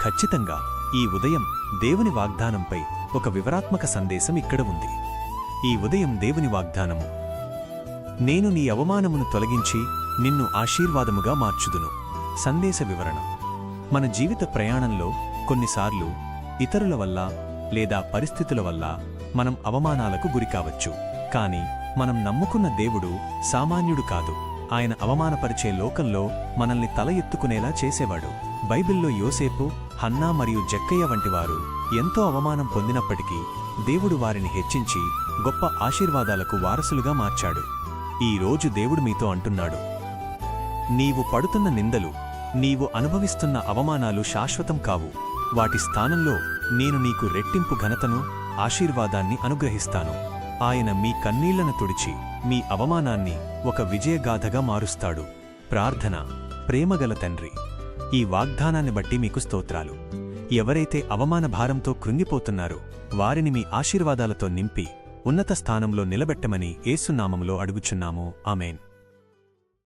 ఖచ్చితంగా ఈ ఉదయం దేవుని వాగ్దానంపై ఒక వివరాత్మక సందేశం ఇక్కడ ఉంది. ఈ ఉదయం దేవుని వాగ్దానము: నేను నీ అవమానమును తొలగించి నిన్ను ఆశీర్వాదముగా మార్చుదును. సందేశ వివరణ: మన జీవిత ప్రయాణంలో కొన్నిసార్లు ఇతరుల వల్ల లేదా పరిస్థితుల వల్ల మనం అవమానాలకు గురికావచ్చు. కాని మనం నమ్ముకున్న దేవుడు సామాన్యుడు కాదు. ఆయన అవమానపరిచే లోకంలో మనల్ని తల ఎత్తుకునేలా చేసేవాడు. బైబిల్లో యోసేపు, హన్నా మరియు జక్కయ్య వంటివారు ఎంతో అవమానం పొందినప్పటికీ దేవుడు వారిని హెచ్చించి గొప్ప ఆశీర్వాదాలకు వారసులుగా మార్చాడు. ఈ రోజు దేవుడు మీతో అంటున్నాడు: నీవు పడుతున్న నిందలు, నీవు అనుభవిస్తున్న అవమానాలు శాశ్వతం కావు. వాటి స్థానంలో నేను నీకు రెట్టింపు ఘనతను, ఆశీర్వాదాన్ని అనుగ్రహిస్తాను. ఆయన మీ కన్నీళ్లను తుడిచి మీ అవమానాన్ని ఒక విజయగాథగా మారుస్తాడు. ప్రార్థన: ప్రేమగల తండ్రి, ఈ వాగ్దానాన్ని బట్టి మీకు స్తోత్రాలు. ఎవరైతే అవమాన భారంతో కృంగిపోతున్నారో వారిని మీ ఆశీర్వాదాలతో నింపి ఉన్నత స్థానంలో నిలబెట్టమని యేసు నామములో అడుగుచున్నాము. ఆమేన్.